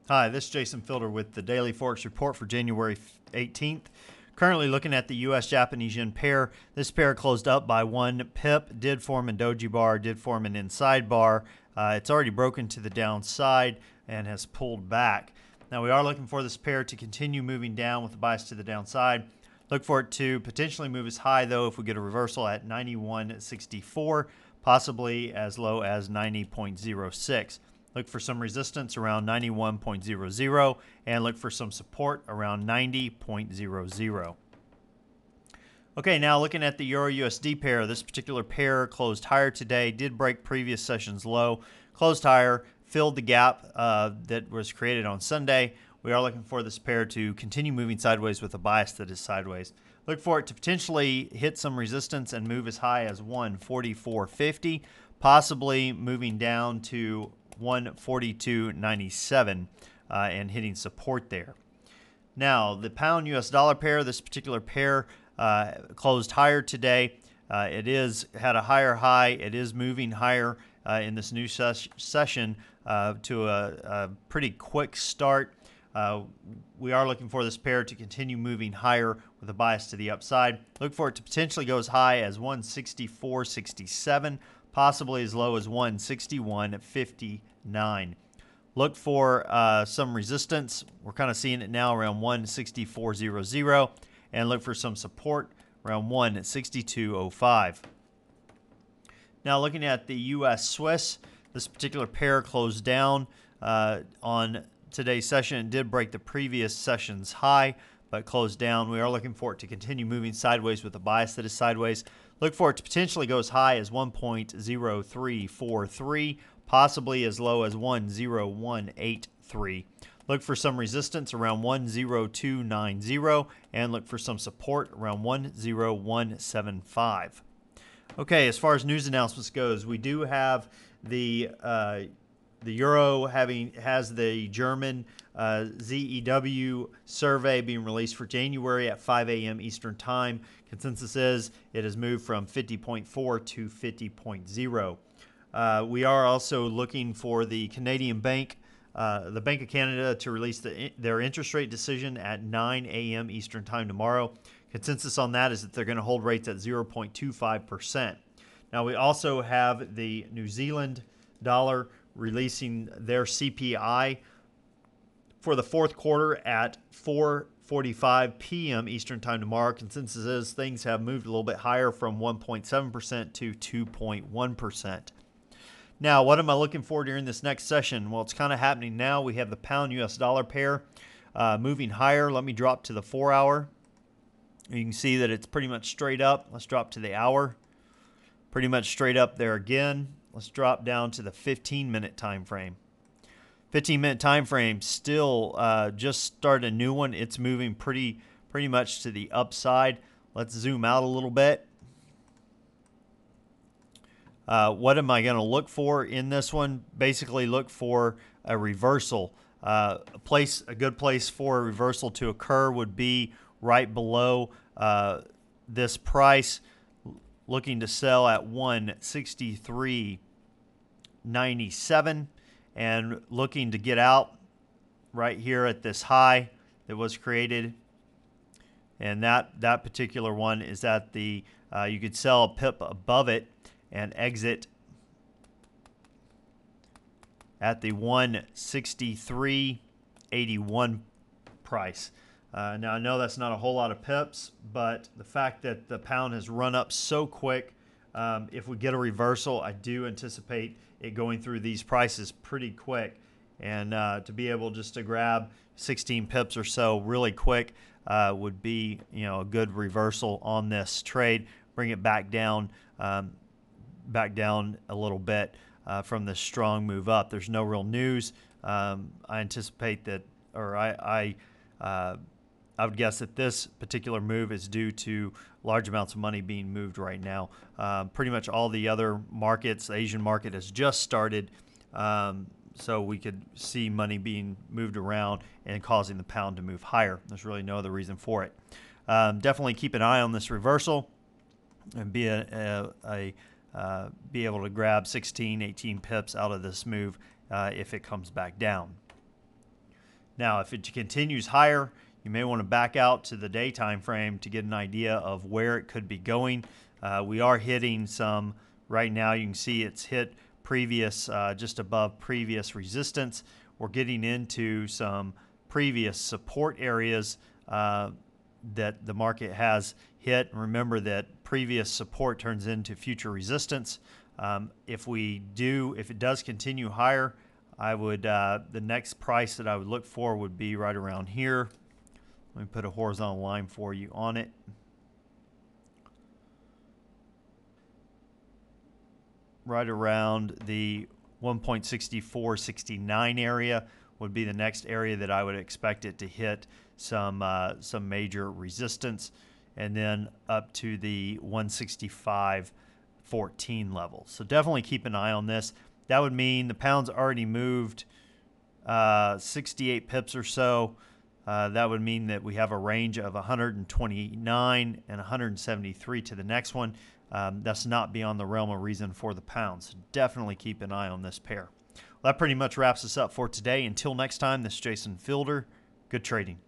Hi, this is Jason Fielder with the Daily Forex Report for January 18th. Currently looking at the US Japanese yen pair. This pair closed up by 1 pip, did form a doji bar, did form an inside bar. It's already broken to the downside and has pulled back. Now we are looking for this pair to continue moving down with a bias to the downside. Look for it to potentially move as high though if we get a reversal at 91.64, possibly as low as 90.06. Look for some resistance around 91.00 and look for some support around 90.00. Okay, now looking at the EURUSD pair, this particular pair closed higher today, did break previous session's low, closed higher, filled the gap that was created on Sunday. We are looking for this pair to continue moving sideways with a bias that is sideways. Look for it to potentially hit some resistance and move as high as 144.50, possibly moving down to 142.97 and hitting support there. Now, the pound US dollar pair, this particular pair closed higher today. It had a higher high. It is moving higher in this new session to a pretty quick start. We are looking for this pair to continue moving higher with a bias to the upside. Look for it to potentially go as high as 164.67, possibly as low as 161.59. Look for some resistance. We're kind of seeing it now around 164.00, and look for some support around 162.05. Now looking at the US Swiss, this particular pair closed down on today's session. It did break the previous session's high, but closed down. We are looking for it to continue moving sideways with a bias that is sideways. Look for it to potentially go as high as 1.0343, possibly as low as 10183. Look for some resistance around 10290 and look for some support around 10175. Okay, as far as news announcements goes, we do have the euro has the German ZEW survey being released for January at 5 a.m. Eastern Time. Consensus is it has moved from 50.4 to 50.0. We are also looking for the Canadian Bank, the Bank of Canada, to release their interest rate decision at 9 a.m. Eastern Time tomorrow. Consensus on that is that they're going to hold rates at 0.25%. Now we also have the New Zealand dollar releasing their CPI for the fourth quarter at 4:45 p.m. Eastern Time tomorrow. Consensus is things have moved a little bit higher from 1.7% to 2.1%. Now, what am I looking for during this next session? Well, it's kind of happening now. We have the pound US dollar pair moving higher. Let me drop to the 4-hour. You can see that it's pretty much straight up. Let's drop to the hour. Pretty much straight up there again. Let's drop down to the 15-minute time frame. 15-minute time frame still just started a new one. It's moving pretty much to the upside. Let's zoom out a little bit. What am I going to look for in this one? Basically look for a reversal. A good place for a reversal to occur would be right below this price, looking to sell at 163.97 and looking to get out right here at this high that was created. And that particular one is at the you could sell a pip above it and exit at the 163.81 price. Now, I know that's not a whole lot of pips, but the fact that the pound has run up so quick, if we get a reversal, I do anticipate it going through these prices pretty quick. And to be able just to grab 16 pips or so really quick would be, a good reversal on this trade. Bring it back down a little bit from this strong move up. There's no real news. I anticipate that, or I would guess that this particular move is due to large amounts of money being moved right now. Pretty much all the other markets, the Asian market has just started, so we could see money being moved around and causing the pound to move higher. There's really no other reason for it. Definitely keep an eye on this reversal and be able to grab 16, 18 pips out of this move if it comes back down. Now, if it continues higher, you may want to back out to the day time frame to get an idea of where it could be going. We are hitting some right now. You can see it's hit previous, just above previous resistance. We're getting into some previous support areas that the market has hit. Remember that previous support turns into future resistance. If it does continue higher, I would the next price that I would look for would be right around here. Let me put a horizontal line for you on it. Right around the 1.6469 area would be the next area that I would expect it to hit some major resistance, and then up to the 165.14 level. So definitely keep an eye on this. That would mean the pound's already moved 68 pips or so. That would mean that we have a range of 129 and 173 to the next one. That's not beyond the realm of reason for the pound. So definitely keep an eye on this pair. Well, that pretty much wraps us up for today. Until next time, this is Jason Fielder. Good trading.